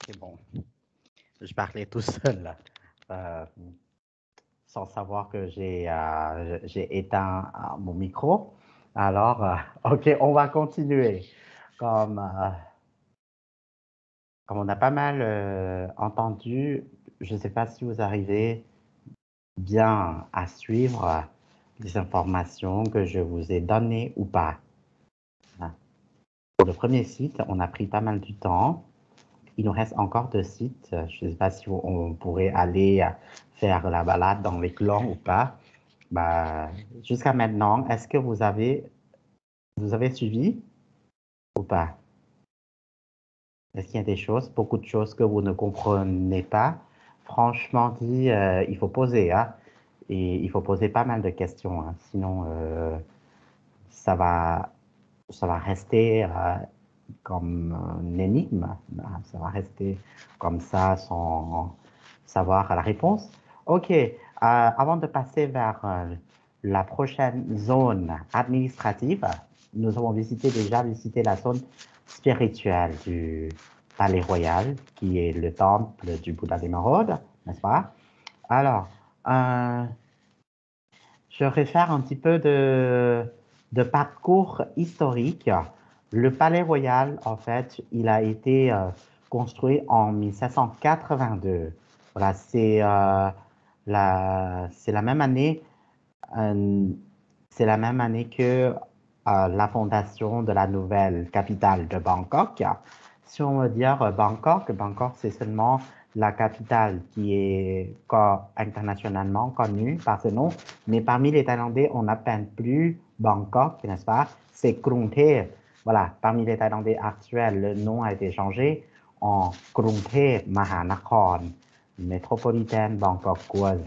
c'est bon. Je parlais tout seul, sans savoir que j'ai éteint mon micro. Alors, OK, on va continuer. Comme, comme on a pas mal entendu, je ne sais pas si vous arrivez bien à suivre les informations que je vous ai données ou pas. Pour le premier site, on a pris pas mal du temps. Il nous reste encore 2 sites. Je ne sais pas si on pourrait aller faire la balade dans les clans ou pas. Bah, jusqu'à maintenant, est-ce que vous avez suivi ou pas? Est-ce qu'il y a des choses, beaucoup de choses que vous ne comprenez pas? Franchement dit, il faut poser, hein, et il faut poser pas mal de questions, hein, sinon ça va rester comme une énigme. Ça va rester comme ça sans savoir la réponse. OK. Avant de passer vers la prochaine zone administrative, nous avons déjà visité la zone spirituelle du Palais Royal, qui est le temple du Bouddha d'émeraude, n'est-ce pas? Alors, je vais faire un petit peu de parcours historique. Le Palais Royal, en fait, il a été construit en 1782. Voilà, c'est la même année, c'est la même année que la fondation de la nouvelle capitale de Bangkok. Si on veut dire Bangkok, c'est seulement la capitale qui est internationalement connue par ce nom, mais parmi les Thaïlandais, on n'appelle plus Bangkok, n'est-ce pas? C'est Krung Thep. Voilà, parmi les Thaïlandais actuels, le nom a été changé en Krung Thep Mahanakhon, métropolitaine bangkokoise,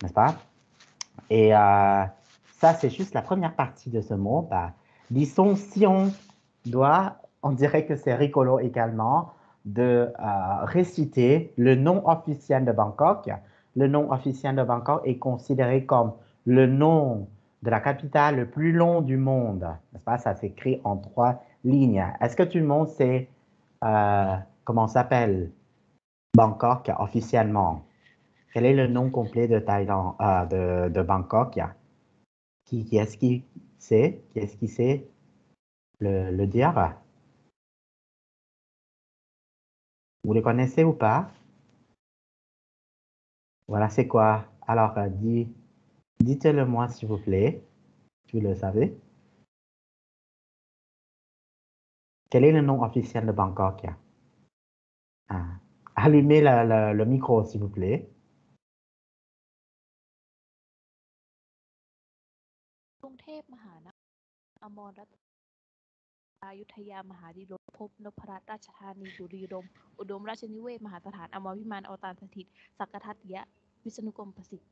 n'est-ce pas? Et ça, c'est juste la première partie de ce mot. Bah, disons, si on dirait que c'est rigolo également de réciter le nom officiel de Bangkok. Le nom officiel de Bangkok est considéré comme le nom de la capitale le plus long du monde. N'est-ce pas? Ça s'écrit en 3 lignes. Est-ce que tout le monde sait comment s'appelle Bangkok officiellement? Quel est le nom complet de Thaïlande, de Bangkok? Qui est-ce qui sait? Qui est-ce qui sait le dire? Vous le connaissez ou pas? Voilà, c'est quoi? Alors, dites-le moi, s'il vous plaît. Tu le savez? Quel est le nom officiel de Bangkok? Ah. Allumez le micro, s'il vous plaît. กรุงเทพมหานครอมรรัตนอยุธยามหาดิลกภพนพรัตน์ราชธานีบุรีรัมย์อุดมราชนิเวศน์มหาสถานอมรพิมานอวตารสถิตสักกทัตยะวิษณุกรมประสิทธิ์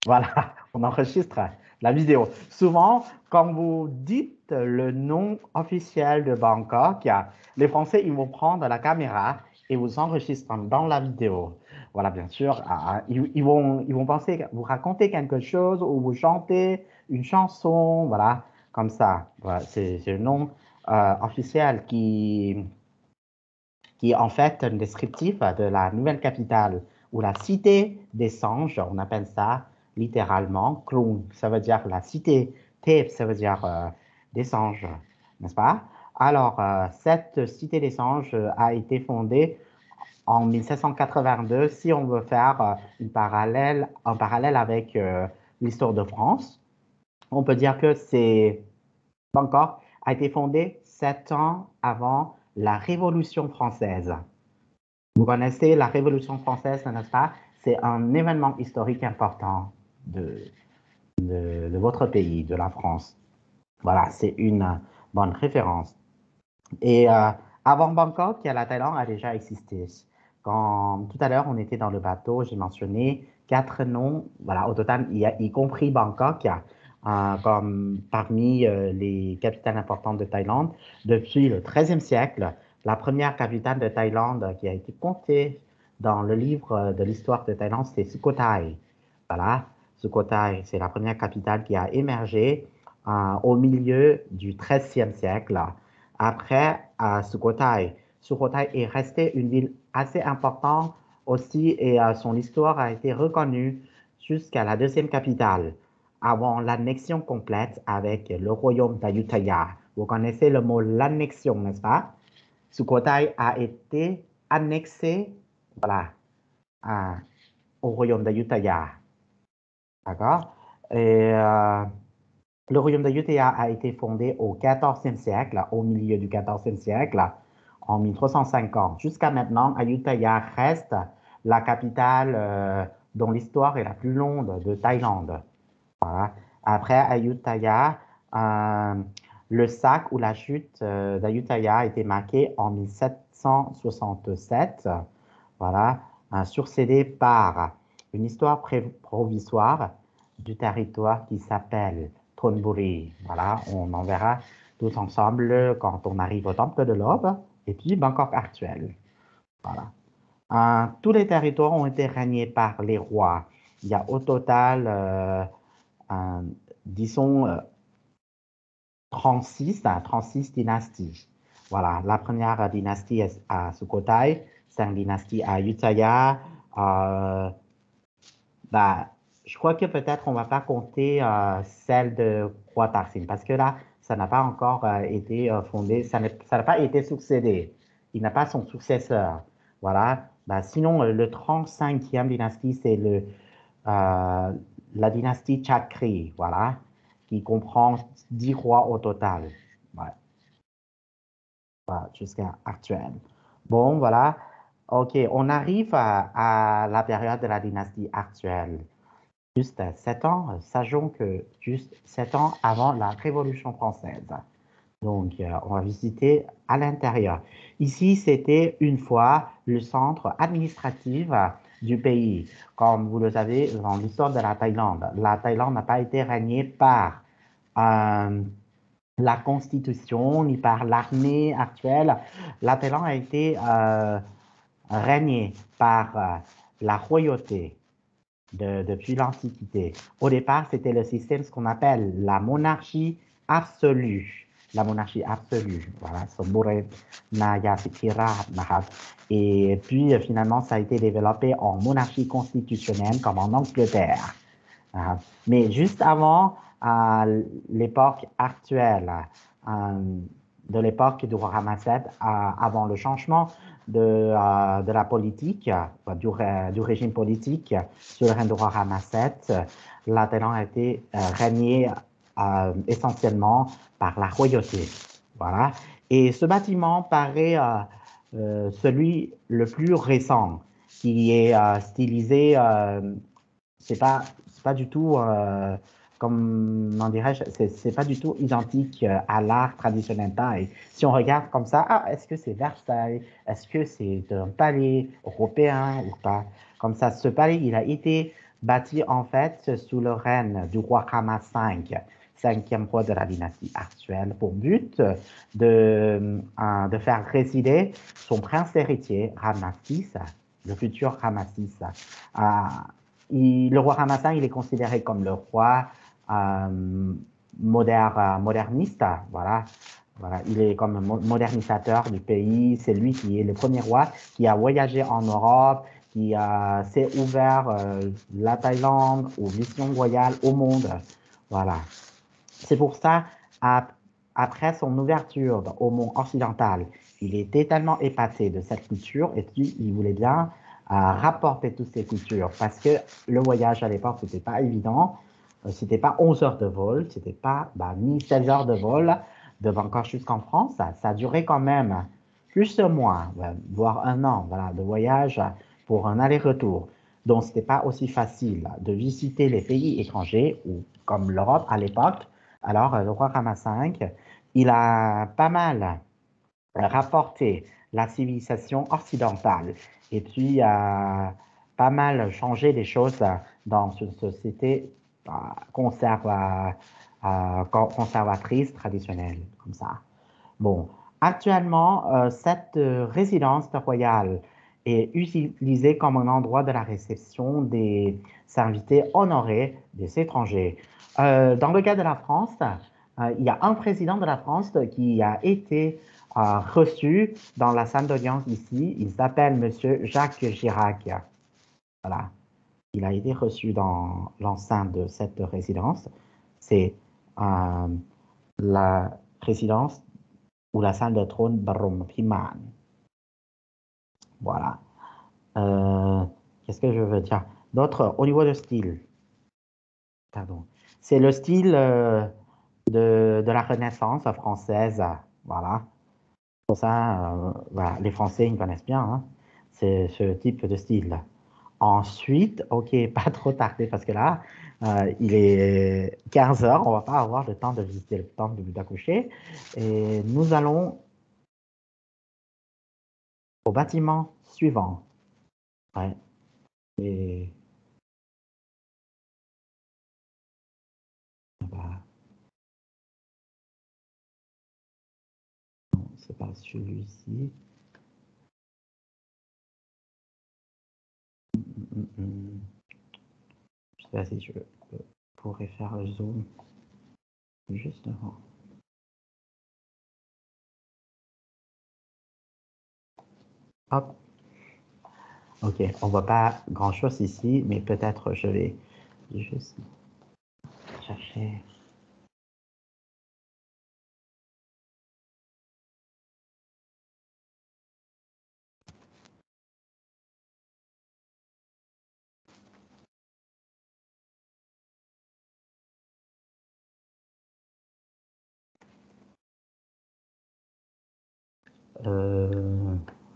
Voilà, on enregistre la vidéo. Souvent, quand vous dites le nom officiel de Bangkok, les Français, ils vont prendre la caméra et vous enregistrent dans la vidéo. Voilà, bien sûr, ils vont penser que vous racontez quelque chose ou vous chantez une chanson, voilà, comme ça. Voilà, c'est le nom officiel qui est en fait un descriptif de la nouvelle capitale ou la cité des singes, on appelle ça littéralement Krung, ça veut dire la cité, Thep, ça veut dire des singes, n'est-ce pas? Alors, cette cité des singes a été fondée en 1782, si on veut faire un parallèle avec l'histoire de France. On peut dire que Bangkok a été fondée 7 ans avant la Révolution française. Vous connaissez la Révolution française, n'est-ce pas? C'est un événement historique important de votre pays, de la France. Voilà, c'est une bonne référence. Et avant Bangkok, la Thaïlande a déjà existé. Quand tout à l'heure, on était dans le bateau, j'ai mentionné 4 noms, voilà, au total, y compris Bangkok, comme parmi les capitales importantes de Thaïlande. Depuis le XIIIe siècle, la première capitale de Thaïlande qui a été comptée dans le livre de l'histoire de Thaïlande, c'est Sukhothai. Voilà, Sukhothai, c'est la première capitale qui a émergé au milieu du XIIIe siècle. Après, à Sukhothai Sukhothai est resté une ville assez importante aussi et son histoire a été reconnue jusqu'à la deuxième capitale avant l'annexion complète avec le royaume d'Ayutthaya. Vous connaissez le mot l'annexion, n'est-ce pas? Sukhothai a été annexé, voilà, au royaume d'Ayutthaya. D'accord? Et le royaume d'Ayutthaya a été fondé au XIVe siècle, au milieu du XIVe siècle, en 1350. Jusqu'à maintenant, Ayutthaya reste la capitale dont l'histoire est la plus longue de Thaïlande. Voilà. Après Ayutthaya, le sac ou la chute d'Ayutthaya a été marqué en 1767, voilà, succédé par une histoire provisoire du territoire qui s'appelle Thonburi. Voilà, on en verra tous ensemble quand on arrive au temple de l'Aube et puis Bangkok actuel. Voilà. Tous les territoires ont été régnés par les rois. Il y a au total, disons, 36 dynasties. Voilà, la première dynastie est à Sukhothai, 5 dynasties à Ayutthaya. Je crois que peut-être on ne va pas compter celle de Roi Taksin parce que là, ça n'a pas encore été fondé, ça n'a pas été succédé. Il n'a pas son successeur. Voilà. Sinon, le 35e dynastie, c'est la dynastie Chakri, voilà, qui comprend 10 rois au total. Ouais. Voilà, jusqu'à actuel. Bon, voilà. OK, on arrive à la période de la dynastie actuelle. Juste 7 ans, sachons que juste 7 ans avant la Révolution française. Donc, on va visiter à l'intérieur. Ici, c'était une fois le centre administratif du pays. Comme vous le savez, dans l'histoire de la Thaïlande n'a pas été régnée par la constitution ni par l'armée actuelle. La Thaïlande a été régnée par la royauté depuis l'Antiquité. Au départ, c'était le système, ce qu'on appelle la monarchie absolue. La monarchie absolue, voilà, Sombure Naya Sikira Nahab. Et puis, finalement, ça a été développé en monarchie constitutionnelle, comme en Angleterre. Mais juste avant l'époque actuelle, de l'époque du roi Ramesses, avant le changement de la politique, du régime politique sous le règne du roi Ramesses, la Thaïlande a été régnée essentiellement par la royauté. Voilà. Et ce bâtiment paraît celui le plus récent, qui est stylisé, c'est pas du tout, comment dirais-je, c'est pas du tout identique à l'art traditionnel thaï. Si on regarde comme ça, est-ce que c'est Versailles? Est-ce que c'est un palais européen ou pas? Comme ça, ce palais, il a été bâti en fait sous le règne du roi Rama V, cinquième roi de la dynastie actuelle, pour but de faire résider son prince héritier, Rama VI, le futur Rama VI. Le roi Ramesses, il est considéré comme le roi moderniste. Voilà. Voilà, il est comme modernisateur du pays. C'est lui qui est le premier roi qui a voyagé en Europe, qui s'est ouvert la Thaïlande aux missions royales au monde. Voilà. C'est pour ça, après son ouverture au monde occidental, il était tellement épaté de cette culture et puis il voulait bien rapporter toutes ces cultures parce que le voyage à l'époque, c'était pas évident. C'était pas 11 heures de vol, c'était pas ni 16 heures de vol de Bangkok jusqu'en France. Ça durait quand même plus de mois, voire un an, voilà, de voyage pour un aller-retour. Donc, c'était pas aussi facile de visiter les pays étrangers ou comme l'Europe à l'époque. Alors, le roi Ramesses V, il a pas mal rapporté la civilisation occidentale et puis pas mal changé des choses dans une société conservatrice traditionnelle, comme ça. Bon, actuellement, cette résidence royale est utilisée comme un endroit de la réception des invités honorés des étrangers. Dans le cas de la France, il y a un président de la France qui a été reçu dans la salle d'audience ici. Il s'appelle Monsieur Jacques Chirac. Voilà. Il a été reçu dans l'enceinte de cette résidence. C'est la résidence ou la salle de trône Barom Piman. Voilà. Qu'est-ce que je veux dire d'autre au niveau de style? Pardon. C'est le style de la Renaissance française. Voilà. Pour ça, voilà, les Français, ils connaissent bien. Hein. C'est ce type de style. Ensuite, ok, pas trop tarder parce que là, il est 15 heures, on va pas avoir le temps de visiter le temple de Bouddha couché. Et nous allons au bâtiment suivant. Ouais. Et bah, non, c'est pas celui-ci. Je sais pas si je pourrais faire le zoom juste avant. Hop. Ok, on voit pas grand-chose ici, mais peut-être je vais juste chercher.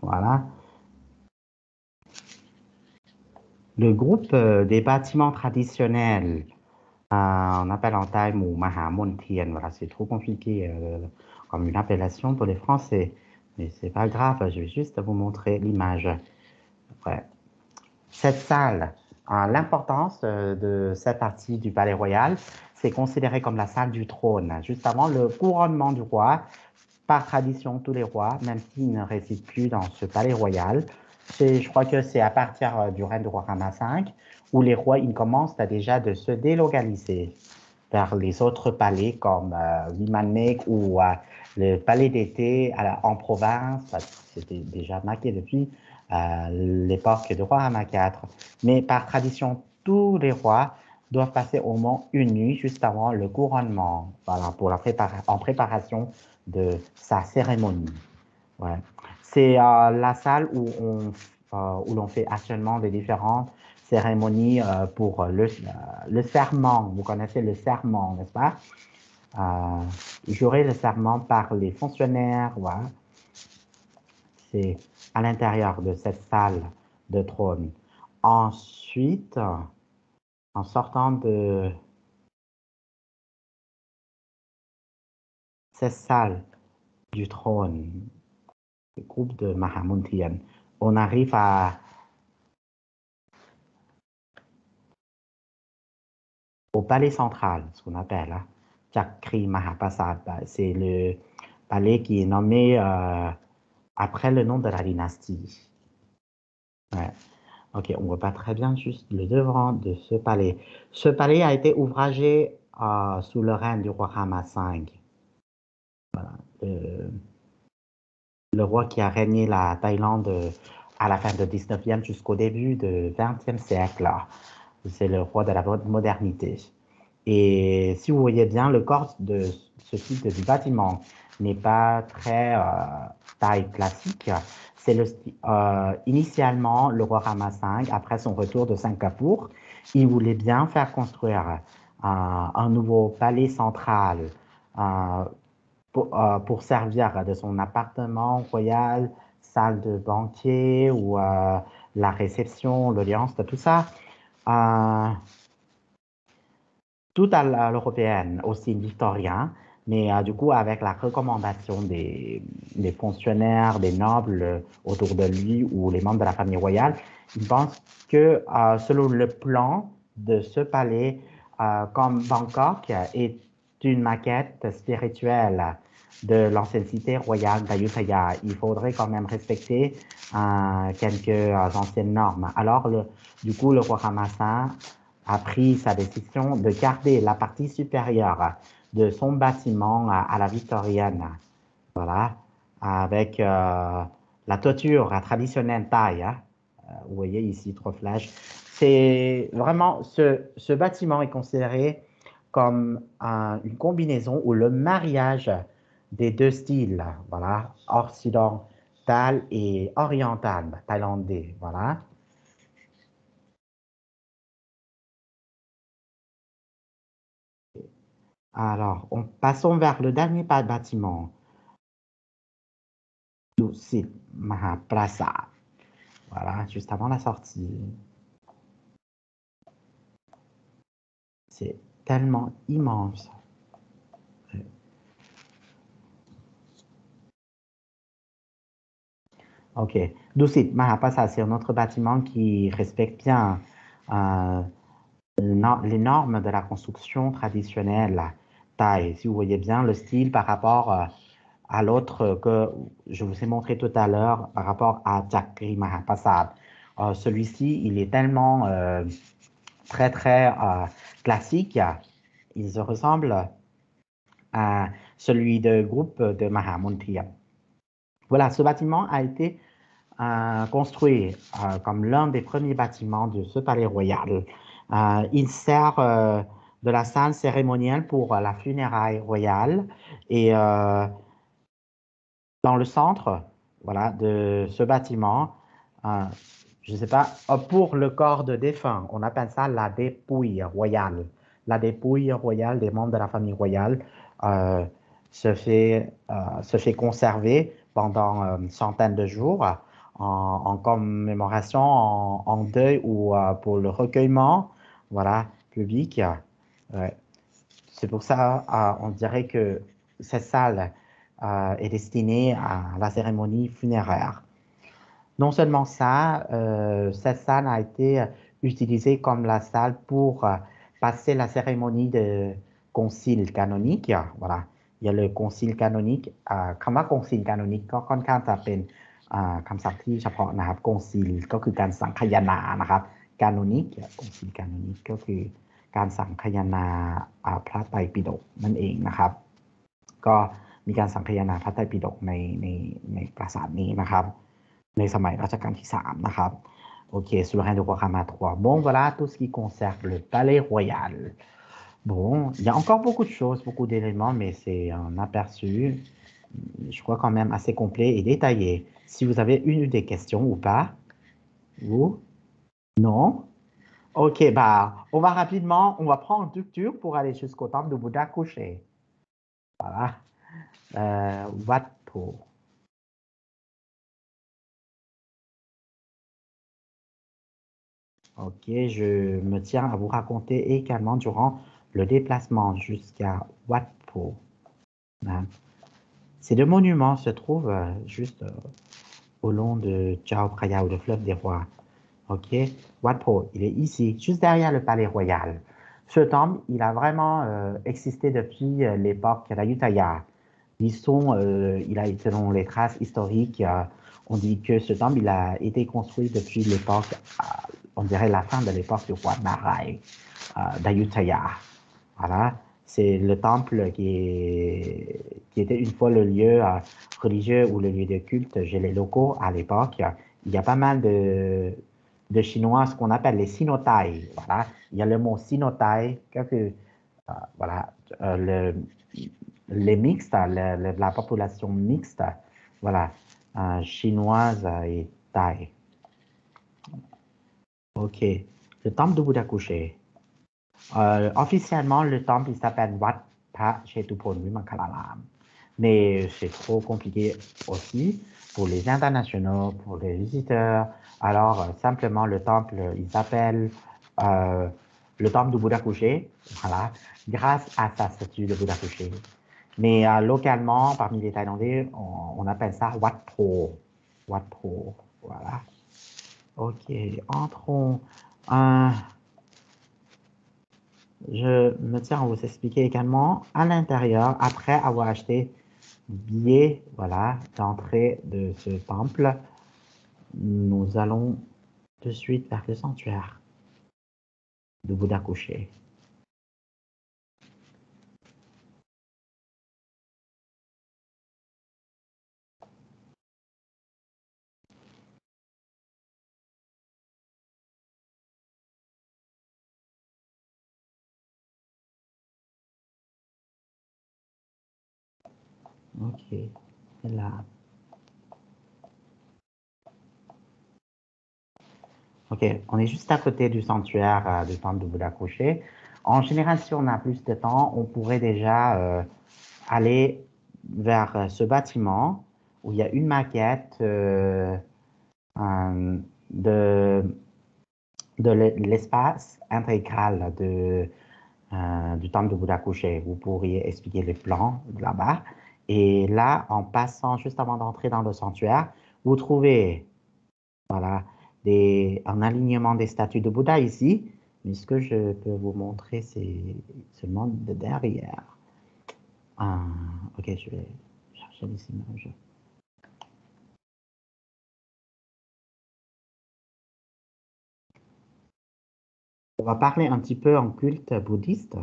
Voilà. Le groupe des bâtiments traditionnels, on appelle en thaï Mou Maha Mon Thien. Voilà, c'est trop compliqué comme une appellation pour les Français. Mais c'est pas grave, je vais juste vous montrer l'image. Ouais. Cette salle, l'importance de cette partie du Palais Royal, c'est considéré comme la salle du trône. Juste avant le couronnement du roi, par tradition, tous les rois, même s'ils ne résident plus dans ce palais royal, je crois que c'est à partir du règne du roi Rama V, où les rois ils commencent à déjà de se délocaliser vers les autres palais comme Vimanek ou le palais d'été en province. C'était déjà marqué depuis l'époque du roi Rama IV. Mais par tradition, tous les rois doivent passer au moins une nuit juste avant le couronnement, voilà, pour en préparation de sa cérémonie. Ouais. C'est la salle où l'on fait actuellement des différentes cérémonies pour le serment. Vous connaissez le serment, n'est-ce pas? Jurer le serment par les fonctionnaires. Voilà. C'est à l'intérieur de cette salle de trône. Ensuite, en sortant de cette salle du trône, le groupe de Mahamountian, on arrive au palais central, ce qu'on appelle hein, Chakri Mahapasad. C'est le palais qui est nommé après le nom de la dynastie. Ouais. Ok, on ne voit pas très bien juste le devant de ce palais. Ce palais a été ouvragé sous le règne du roi Rama V. Voilà. Le roi qui a régné la Thaïlande à la fin du 19e jusqu'au début du 20e siècle. C'est le roi de la modernité. Et si vous voyez bien, le corps de ce type de bâtiment n'est pas très taille classique. C'est initialement le roi Rama V, après son retour de Singapour, il voulait bien faire construire un nouveau palais central pour servir de son appartement royal, salle de banquier ou la réception, l'audience, tout ça. Tout à l'européenne, aussi victorien, mais du coup avec la recommandation des fonctionnaires, des nobles autour de lui ou les membres de la famille royale, ils pensent que selon le plan de ce palais, comme Bangkok est une maquette spirituelle de l'ancienne cité royale d'Ayutthaya, il faudrait quand même respecter quelques anciennes normes. Alors, du coup, le roi Ramassa a pris sa décision de garder la partie supérieure de son bâtiment à la victorienne. Voilà. avec la toiture traditionnelle thaï. Hein. Vous voyez ici, 3 flèches. C'est vraiment, ce bâtiment est considéré comme une combinaison ou le mariage des 2 styles, voilà, occidental et oriental, thaïlandais, voilà. Alors, passons vers le dernier bâtiment, Dusit Mahaprasad, voilà, juste avant la sortie. C'est tellement immense. OK. Dusit Mahaprasad, c'est un autre bâtiment qui respecte bien euh, les normes de la construction traditionnelle thaï. Si vous voyez bien le style par rapport à l'autre que je vous ai montré tout à l'heure, par rapport à Chakri Mahaprasad. Celui-ci, il est tellement très, très classique. Il se ressemble à celui de groupe de Mahamontriya. Voilà, ce bâtiment a été construit comme l'un des premiers bâtiments de ce palais royal. Il sert de la salle cérémonielle pour la funéraille royale et dans le centre, voilà, de ce bâtiment, je ne sais pas, pour le corps de défunt, on appelle ça la dépouille royale. La dépouille royale des membres de la famille royale euh, se fait conserver pendant une centaine de jours en commémoration, en deuil ou pour le recueillement, voilà, public. Ouais. C'est pour ça, on dirait que cette salle est destinée à la cérémonie funéraire. Non seulement ça, cette salle a été utilisée comme la salle pour passer la cérémonie de concile canonique. Voilà. Il y a le concile canonique.คำว่า concile canonique ก็ค่อนข้างจะเป็นคำศัพท์ที่เฉพาะนะครับ concile ก็คือการสังคายนานะครับ canonique concile canonique ก็คือการสังคายนาพระไตรปิฎกนั่นเองนะครับก็มีการสังคายนาพระไตรปิฎกในปราสาทนี้นะครับ ในสมัยรัชกาลที่3นะครับ OK, sous le règne de Warhammer 3. Bon, voilà tout ce qui concerne le palais royal. Bon, il y a encore beaucoup de choses, beaucoup d'éléments, mais c'est un aperçu, je crois quand même assez complet et détaillé. Si vous avez une ou des questions ou pas, vous? Non? OK, bah, on va rapidement, on va prendre une tuk pour aller jusqu'au temple de Bouddha couché. Voilà. Wat Po. Ok, je me tiens à vous raconter également durant le déplacement jusqu'à Wat Po. Hein. Ces 2 monuments se trouvent juste au long de Chao Phraya ou le fleuve des rois. Ok, Wat Po, il est ici, juste derrière le palais royal. Ce temple, il a vraiment existé depuis l'époque d'Ayutthaya. Il a, selon les traces historiques, on dit que ce temple, il a été construit depuis l'époque, on dirait la fin de l'époque du roi Narai d'Ayutthaya. Voilà, c'est le temple qui était une fois le lieu religieux ou le lieu de culte chez les locaux à l'époque. Il y a pas mal de Chinois, ce qu'on appelle les Sinotai. Voilà, il y a le mot Sinotai, voilà, les mixtes, la population mixte, voilà, chinoise et thaï. OK. Le temple de Bouddha couché. Officiellement, le temple il s'appelle Wat Pha Chetupon Vimankalaram. Mais c'est trop compliqué aussi pour les internationaux, pour les visiteurs. Alors, simplement, le temple, il s'appelle le temple de Bouddha couché. Voilà, grâce à sa statue de Bouddha couché. Mais localement, parmi les Thaïlandais, on appelle ça Wat Pho. Wat Pho, voilà. OK, entrons. Je me tiens à vous expliquer également à l'intérieur, après avoir acheté billet, voilà, d'entrée de ce temple, nous allons de suite vers le sanctuaire de Bouddha couché. Ok, là. Ok, on est juste à côté du sanctuaire du temple de Bouddha couché. En général, si on a plus de temps, on pourrait déjà aller vers ce bâtiment où il y a une maquette de l'espace intégral du temple de Bouddha couché. Vous pourriez expliquer les plans là-bas. Et là, en passant juste avant d'entrer dans le sanctuaire, vous trouvez voilà, un alignement des statues de Bouddha ici. Mais ce que je peux vous montrer, c'est seulement de derrière. Ok, je vais chercher les images. On va parler un petit peu en culte bouddhiste.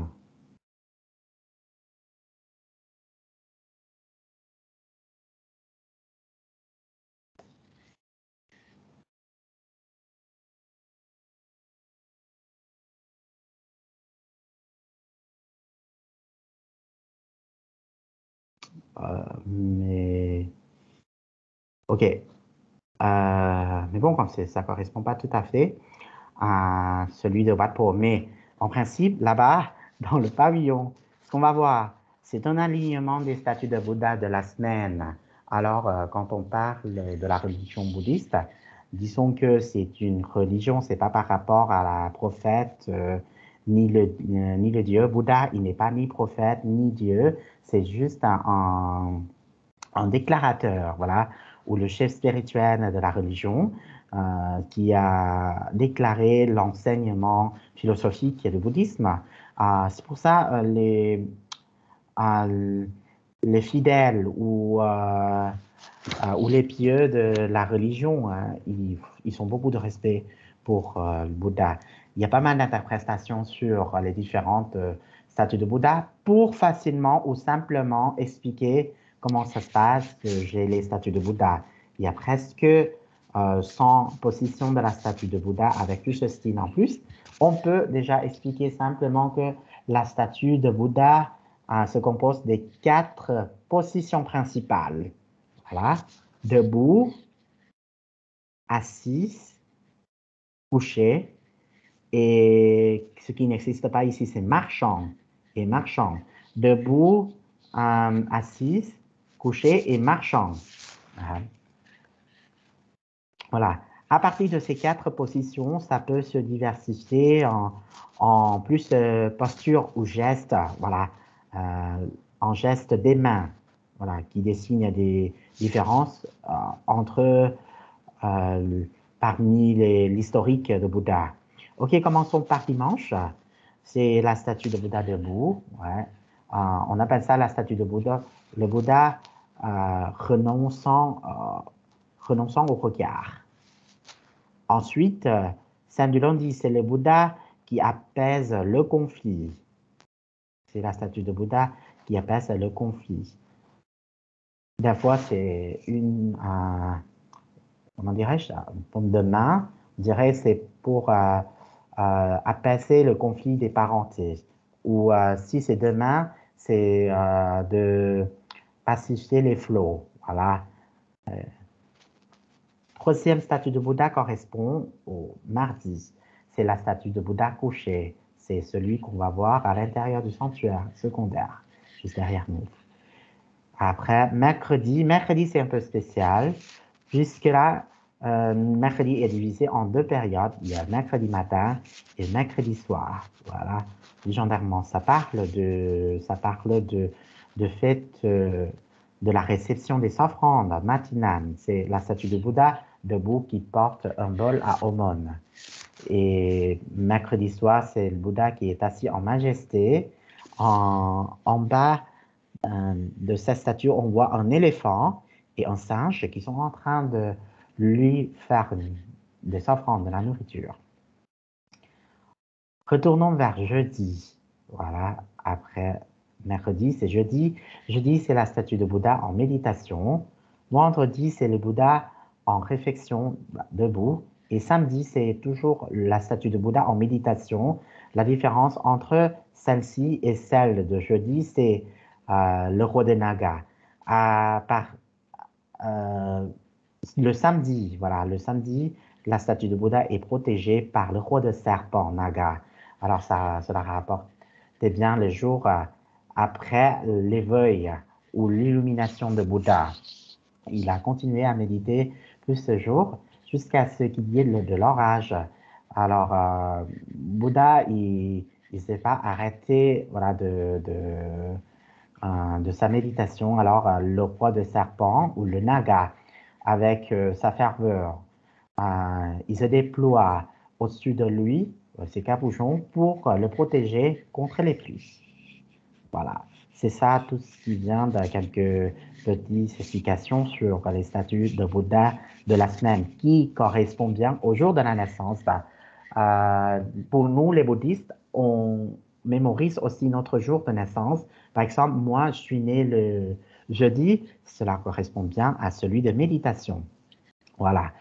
Mais ok. Mais bon, comme ça ne correspond pas tout à fait à celui de Wat Po. Mais en principe, là-bas, dans le pavillon, ce qu'on va voir, c'est un alignement des statues de Bouddha de la semaine. Alors, quand on parle de la religion bouddhiste, disons que c'est une religion, c'est pas par rapport à la prophète ni le Dieu. Bouddha, il n'est pas ni prophète ni Dieu, c'est juste un déclarateur, voilà, ou le chef spirituel de la religion qui a déclaré l'enseignement philosophique du bouddhisme. C'est pour ça les fidèles ou les pieux de la religion, ils ont beaucoup de respect pour le Bouddha. Il y a pas mal d'interprétations sur les différentes statues de Bouddha pour facilement ou simplement expliquer comment ça se passe que j'ai les statues de Bouddha. Il y a presque 100 positions de la statue de Bouddha avec tout ce style en plus. On peut déjà expliquer simplement que la statue de Bouddha se compose des 4 positions principales. Voilà. Debout, assis, couché. Et ce qui n'existe pas ici, c'est marchant et marchant. Debout, assis, couché et marchant. Voilà. À partir de ces 4 positions, ça peut se diversifier en plus posture ou geste. Voilà. En geste des mains. Voilà, qui dessinent des différences entre parmi l'historique de Bouddha. Ok, commençons par dimanche. C'est la statue de Bouddha debout. Ouais. On appelle ça la statue de Bouddha. Le Bouddha renonçant au regard. Ensuite, Saint du lundi, c'est le Bouddha qui apaise le conflit. C'est la statue de Bouddha qui apaise le conflit. Des fois, c'est comment dirais-je, une forme de main. On dirait c'est pour apaiser le conflit des parentés. Ou si c'est deux mains, c'est de pacifier les flots. Voilà. Troisième statue de Bouddha correspond au mardi. C'est la statue de Bouddha couché. C'est celui qu'on va voir à l'intérieur du sanctuaire secondaire, juste derrière nous. Après, mercredi, c'est un peu spécial. Jusque-là, mercredi est divisé en 2 périodes. Il y a mercredi matin et mercredi soir. Voilà. Légendairement, ça parle de fait de la réception des offrandes matinales. C'est la statue de Bouddha debout qui porte un bol à aumône. Et mercredi soir, c'est le Bouddha qui est assis en majesté. En bas de cette statue, on voit un éléphant et un singe qui sont en train de lui faire des offrandes, de la nourriture. Retournons vers jeudi. Voilà, après mercredi, c'est jeudi. Jeudi, c'est la statue de Bouddha en méditation. Vendredi, c'est le Bouddha en réflexion debout. Et samedi, c'est toujours la statue de Bouddha en méditation. La différence entre celle-ci et celle de jeudi, c'est le roi des Nagas. Euh, le samedi, voilà, le samedi, la statue de Bouddha est protégée par le roi de serpent, Naga. Alors, cela rapportait bien les jours après l'éveil ou l'illumination de Bouddha. Il a continué à méditer plus ce jour jusqu'à ce qu'il y ait de l'orage. Alors, Bouddha, il ne s'est pas arrêté voilà, de sa méditation. Alors, le roi de serpent ou le Naga, avec sa ferveur, il se déploie au-dessus de lui, ses capuchons, pour le protéger contre les pluies. Voilà, c'est ça tout ce qui vient de quelques petites explications sur les statuts de Bouddha de la semaine qui correspondent bien au jour de la naissance. Pour nous, les bouddhistes, on mémorise aussi notre jour de naissance. Par exemple, moi, je suis né le jeudi, cela correspond bien à celui de méditation. Voilà.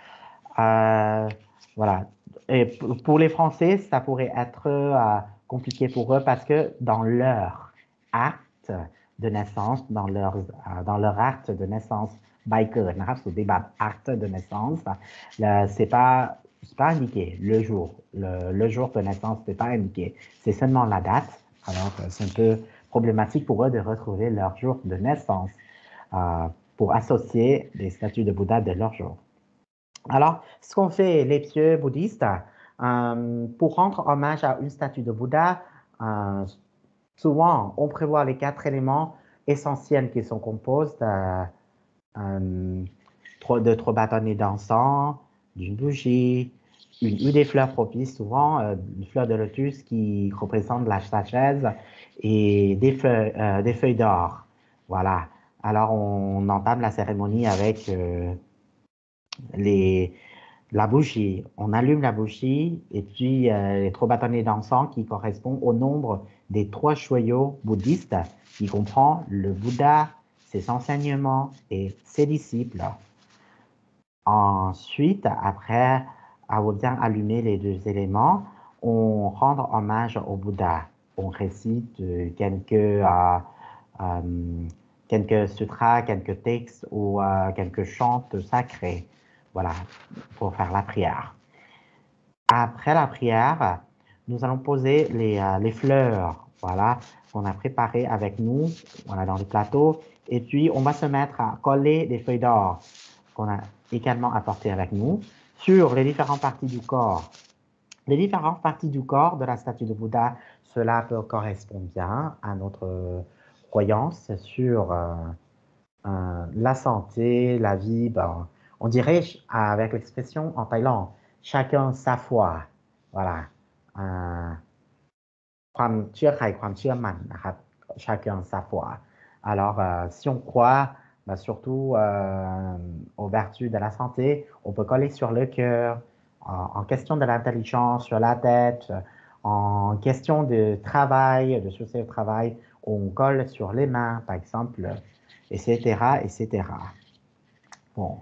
Voilà. Et pour les Français, ça pourrait être compliqué pour eux parce que dans leur acte de naissance, dans leur acte de naissance, biker, ou débat acte de naissance, c'est pas indiqué le jour. Le jour de naissance, c'est pas indiqué. C'est seulement la date. Alors, c'est un peu problématique pour eux de retrouver leur jour de naissance pour associer les statues de Bouddha de leur jour. Alors, ce qu'ont fait les pieux bouddhistes, pour rendre hommage à une statue de Bouddha, souvent, on prévoit les 4 éléments essentiels qui sont composés de 3 bâtonnets d'encens, d'une bougie, une des fleurs propices, souvent une fleur de lotus qui représente la sagesse et des feuilles d'or. Voilà. Alors, on entame la cérémonie avec la bougie. On allume la bougie et puis les 3 bâtonnets d'encens qui correspondent au nombre des 3 joyaux bouddhistes qui comprend le Bouddha, ses enseignements et ses disciples. Ensuite, après avoir bien allumé les 2 éléments, on rend hommage au Bouddha. On récite quelques sutras, quelques textes ou quelques chants sacrés. Voilà, pour faire la prière. Après la prière, nous allons poser les fleurs, voilà, qu'on a préparées avec nous, voilà, dans le plateau. Et puis, on va se mettre à coller des feuilles d'or qu'on a également apportées avec nous sur les différentes parties du corps. Les différentes parties du corps de la statue de Bouddha, cela peut correspondre bien à notre croyance sur la santé, la vie. Ben, on dirait, avec l'expression en Thaïlande, chacun sa foi. Voilà. ความเชื่อใครความเชื่อมันนะครับ chacun sa foi. Alors, si on croit surtout aux vertus de la santé, on peut coller sur le cœur, en question de l'intelligence, sur la tête, en question de travail, de succès au travail, on colle sur les mains, par exemple, etc., etc. Bon.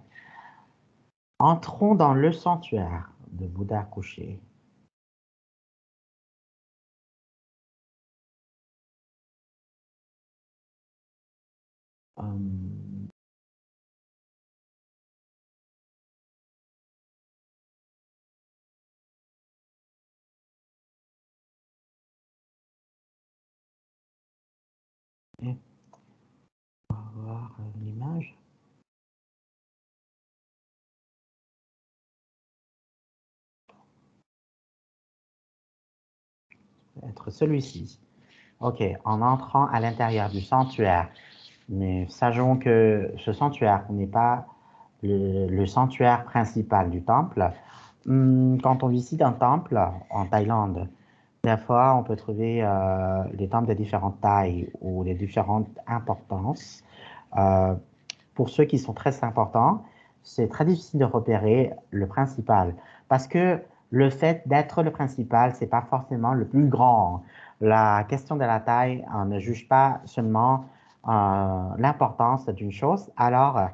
Entrons dans le sanctuaire de Bouddha couché. Et on va voir l'image. Être celui-ci. OK, en entrant à l'intérieur du sanctuaire, mais sachons que ce sanctuaire n'est pas le sanctuaire principal du temple. Quand on visite un temple en Thaïlande, des fois, on peut trouver des temples de différentes tailles ou de différentes importances. Pour ceux qui sont très importants, c'est très difficile de repérer le principal parce que le fait d'être le principal, c'est pas forcément le plus grand. La question de la taille ne juge pas seulement l'importance d'une chose. Alors,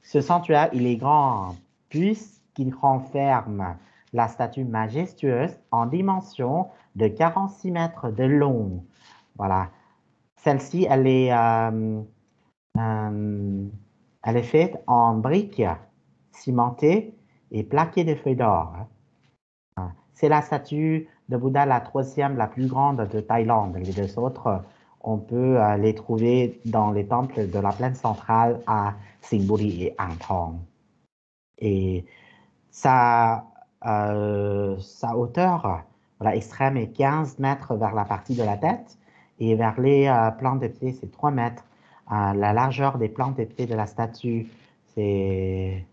ce sanctuaire, il est grand puisqu'il renferme la statue majestueuse en dimension de 46 mètres de long. Voilà. Celle-ci, elle est Elle est faite en briques cimentées et plaquées de feuilles d'or. C'est la statue de Bouddha, la troisième, la plus grande de Thaïlande. Les deux autres, on peut les trouver dans les temples de la plaine centrale à Singpuri et Ang Thong. Et sa hauteur voilà, extrême est 15 mètres vers la partie de la tête et vers les plantes de pied, c'est 3 mètres. La largeur des plantes de pied de la statue, c'est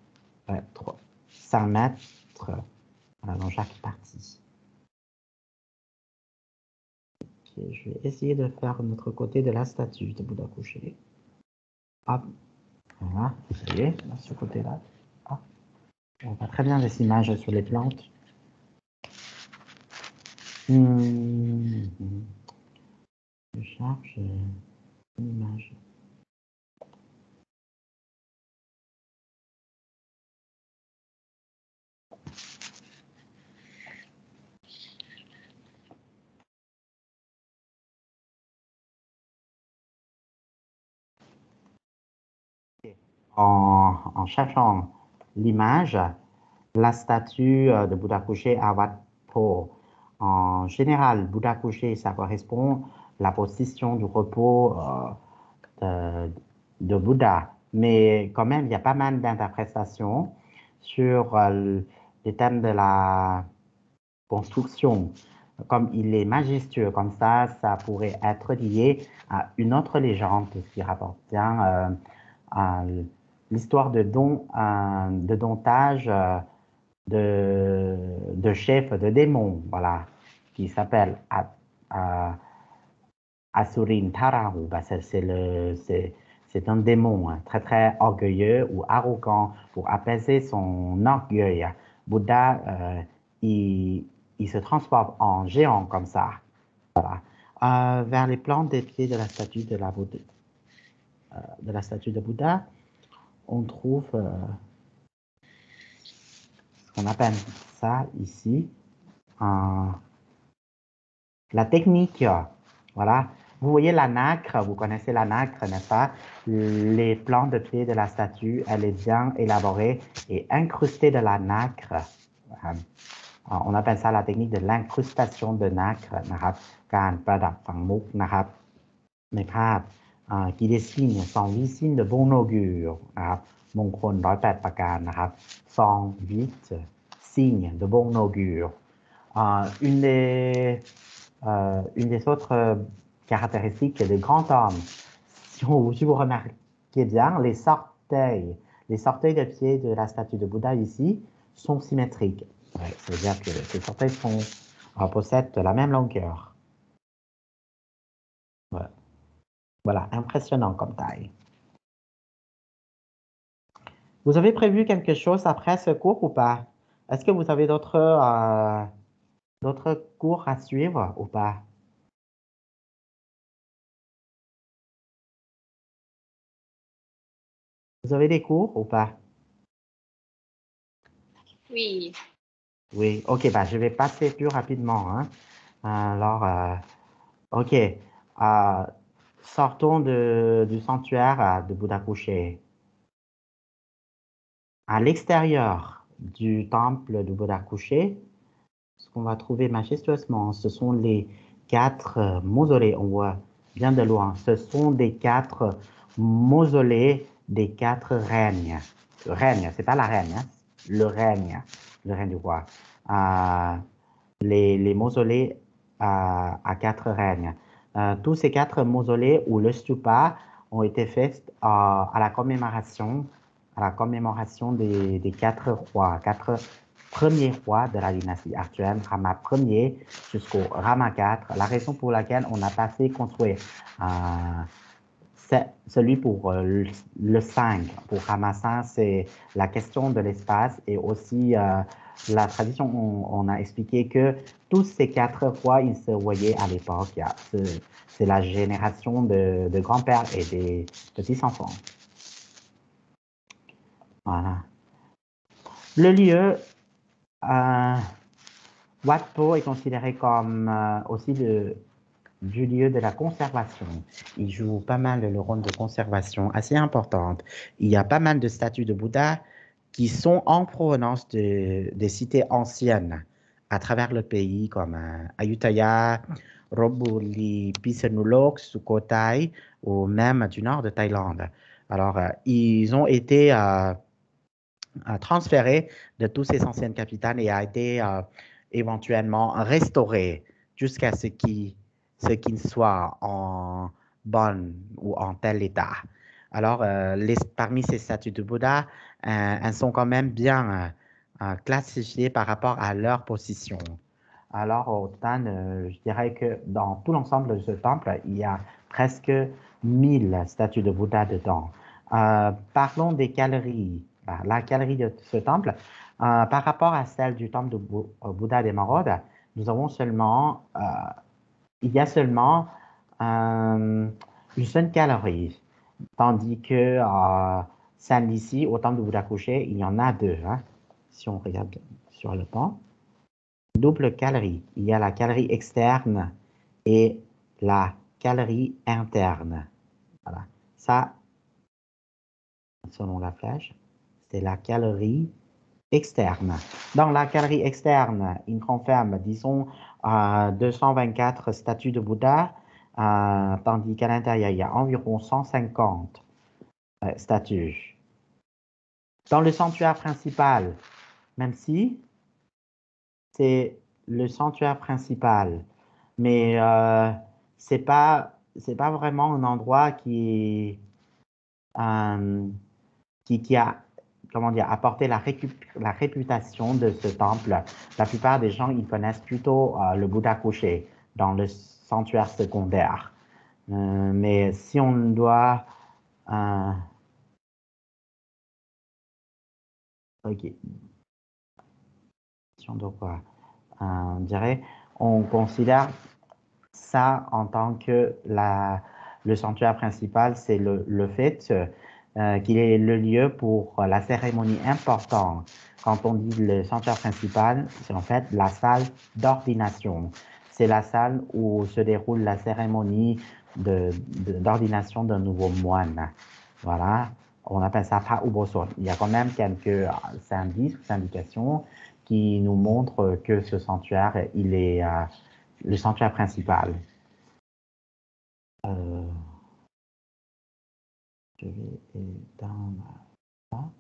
5 mètres voilà, dans chaque partie. Okay, je vais essayer de faire notre côté de la statue de Bouddha couché. Hop, voilà, ça y est, de ce côté-là. On voit très bien les images sur les plantes. Je charge une image. En cherchant l'image, la statue de Bouddha couché à Wat Po. En général, Bouddha couché, ça correspond à la position du repos de Bouddha. Mais quand même, il y a pas mal d'interprétations sur les thèmes de la construction. Comme il est majestueux, comme ça pourrait être lié à une autre légende qui rapporte bien à l'histoire de domptage de chef de démons, voilà, qui s'appelle Asurin Tarahu. Ben, c'est un démon hein, très très orgueilleux ou arrogant pour apaiser son orgueil. Bouddha, il se transforme en géant comme ça. Voilà. Vers les plantes des pieds de la statue de Bouddha, on trouve ce qu'on appelle ça ici la technique. Voilà. Vous voyez la nacre, vous connaissez la nacre, n'est-ce pas? Les plantes de pied de la statue, elle est bien élaborée et incrustée de la nacre. On appelle ça la technique de l'incrustation de nacre นะครับการประดับฝังมุกนะครับในภาพqui dessine son signe de bon augure นะครับมงคล108ประการนะครับ 108 signes de bon augure une des autres caractéristiques des grands hommes, si vous remarquez bien, les orteils de pied de la statue de Bouddha ici sont symétriques. Ouais, ça veut dire que ces orteils possèdent la même longueur. Ouais. Voilà, impressionnant comme taille. Vous avez prévu quelque chose après ce cours ou pas? Est-ce que vous avez d'autres cours à suivre ou pas? Vous avez des cours ou pas? Oui. Oui, ok, bah, je vais passer plus rapidement. Hein. Alors, ok, sortons du sanctuaire de Bouddha couché. À l'extérieur du temple de Bouddha couché, ce qu'on va trouver majestueusement, ce sont les 4 mausolées. On voit bien de loin. Ce sont des 4 mausolées des 4 règnes. Règne, c'est pas la reine, hein, le règne du roi. Les mausolées à 4 règnes. Tous ces 4 mausolées ou le stupa ont été faits à la commémoration des 4 rois, 4 premiers rois de la dynastie actuelle, Rama Ier jusqu'au Rama IV. La raison pour laquelle on n'a pas fait construire celui pour le 5, pour Rama V, c'est la question de l'espace et aussi la tradition, on a expliqué que tous ces 4 rois, ils se voyaient à l'époque. C'est la génération de grands-pères et des petits-enfants. Voilà. Le lieu, Wat Po est considéré comme aussi du lieu de la conservation. Il joue pas mal le rôle de conservation assez importante. Il y a pas mal de statues de Bouddha qui sont en provenance des cités anciennes à travers le pays, comme Ayutthaya, Lopburi, Phitsanulok, Sukhothai, ou même du nord de Thaïlande. Alors, ils ont été transférés de toutes ces anciennes capitales et a été éventuellement restauré jusqu'à ce qu'il soit en bon ou en tel état. Alors, parmi ces statues de Bouddha, elles sont quand même bien classifiées par rapport à leur position. Alors, au total, je dirais que dans tout l'ensemble de ce temple, il y a presque 1000 statues de Bouddha dedans. Parlons des galeries. La galerie de ce temple, par rapport à celle du temple de Bouddha d'Émeraude, nous avons seulement, il y a seulement une seule galerie, tandis que celle ici, au temple de Bouddha couché, il y en a deux. Hein, si on regarde sur le plan. Double galerie. Il y a la galerie externe et la galerie interne. Voilà. Ça, selon la flèche, c'est la galerie externe. Dans la galerie externe, il renferme, disons, 224 statues de Bouddha, tandis qu'à l'intérieur, il y a environ 150 statues. Dans le sanctuaire principal, même si c'est le sanctuaire principal, mais c'est pas vraiment un endroit qui a, comment dire, apporté la réputation de ce temple. La plupart des gens, ils connaissent plutôt le Bouddha couché dans le sanctuaire secondaire. Mais si on doit... ok. Si on doit quoi on dirait, on considère ça en tant que le sanctuaire principal, c'est le fait qu'il est le lieu pour la cérémonie importante. Quand on dit le sanctuaire principal, c'est en fait la salle d'ordination. C'est la salle où se déroule la cérémonie d'ordination d'un nouveau moine. Voilà, on appelle ça Pha Ubosot. Il y a quand même quelques indications qui nous montrent que ce sanctuaire, il est le sanctuaire principal. Je vais éteindre ça.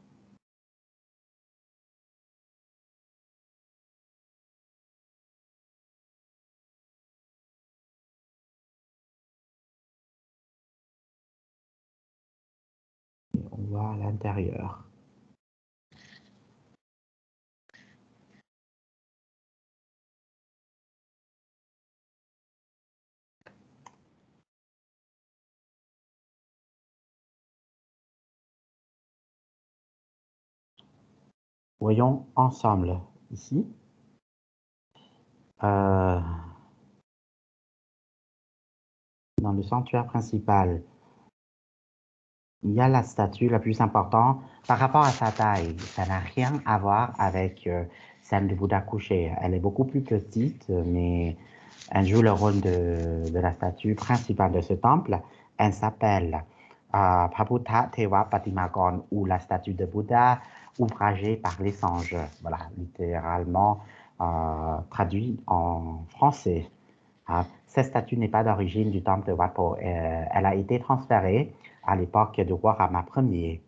Et on voit à l'intérieur. Voyons ensemble ici. Dans le sanctuaire principal, il y a la statue la plus importante par rapport à sa taille. Ça n'a rien à voir avec celle du Bouddha couché. Elle est beaucoup plus petite, mais elle joue le rôle de la statue principale de ce temple. Elle s'appelle Prabhuta Teva Patimakon, ou la statue de Bouddha ouvragée par les anges. Voilà, littéralement traduit en français. Cette statue n'est pas d'origine du temple de Wat Po. Elle a été transférée à l'époque du roi Rama Ier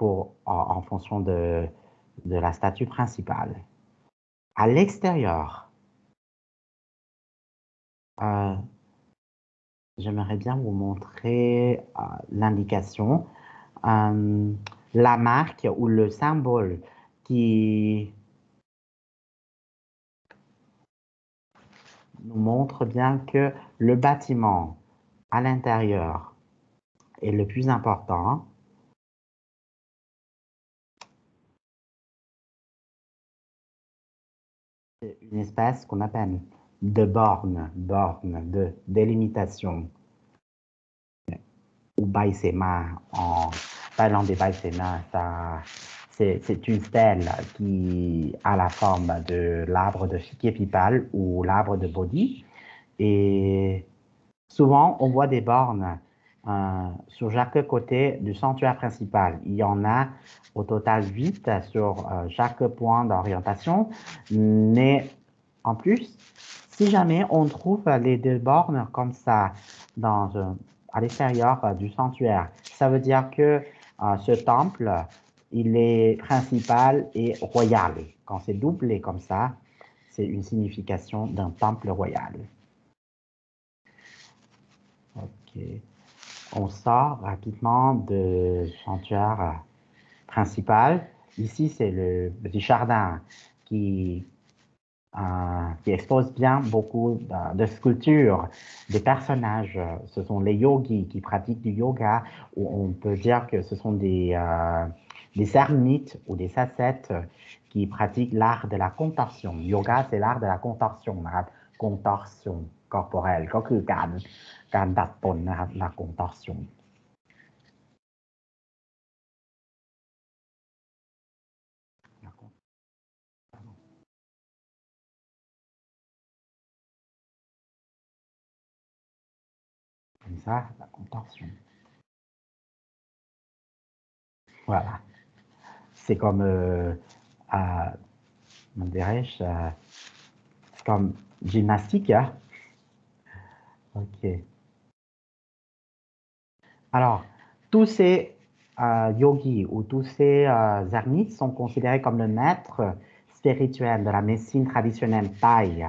en fonction de la statue principale. À l'extérieur, j'aimerais bien vous montrer l'indication, la marque ou le symbole qui nous montre bien que le bâtiment à l'intérieur est le plus important. C'est une espèce qu'on appelle de borne de délimitation, ou baïsema en thaïlandais. Baïsema, c'est une stèle qui a la forme de l'arbre de Pipal ou l'arbre de Bodhi, Et souvent, on voit des bornes sur chaque côté du sanctuaire principal. Il y en a au total 8 sur chaque point d'orientation. Mais en plus, si jamais on trouve les deux bornes comme ça à l'extérieur du sanctuaire, ça veut dire que ce temple, il est principal et royal. Quand c'est doublé comme ça, c'est une signification d'un temple royal. Ok. On sort rapidement du sanctuaire principal. Ici, c'est le petit jardin qui expose bien beaucoup de sculptures, des personnages. Ce sont les yogis qui pratiquent du yoga, ou on peut dire que ce sont des ermites ou des ascètes qui pratiquent l'art de la contorsion. Yoga, c'est l'art de la contorsion, contorsion corporelle ก็คือการดัดตนนะครับ la contorsion. Comme ça, la contorsion. Voilà. C'est comme, comment dirais-je, c'est comme gymnastique. Hein? Ok. Alors, tous ces yogis ou tous ces ermites sont considérés comme le maître spirituel de la médecine traditionnelle thaï.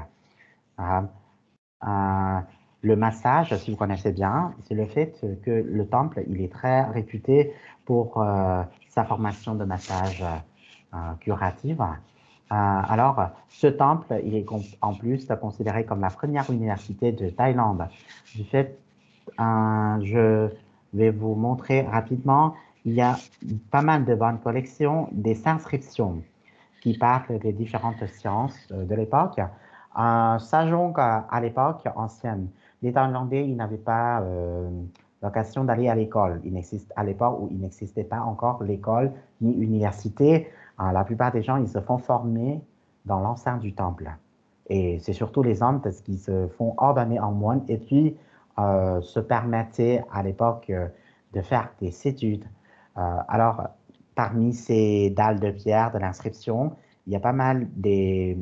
Le massage, si vous connaissez bien, c'est le fait que le temple, il est très réputé pour sa formation de massage curative. Alors, ce temple, il est en plus considéré comme la première université de Thaïlande. Du fait, je vais vous montrer rapidement, il y a pas mal de bonnes collections, des inscriptions qui parlent des différentes sciences de l'époque. Sachant qu'à l'époque ancienne, les Thaïlandais, ils n'avaient pas l'occasion d'aller à l'école. À l'époque où il n'existait pas encore l'école ni l'université, la plupart des gens, ils se font former dans l'enceinte du temple. Et c'est surtout les hommes parce qu'ils se font ordonner en moine et puis se permettaient à l'époque de faire des études. Alors, parmi ces dalles de pierre de l'inscription, il y a pas mal des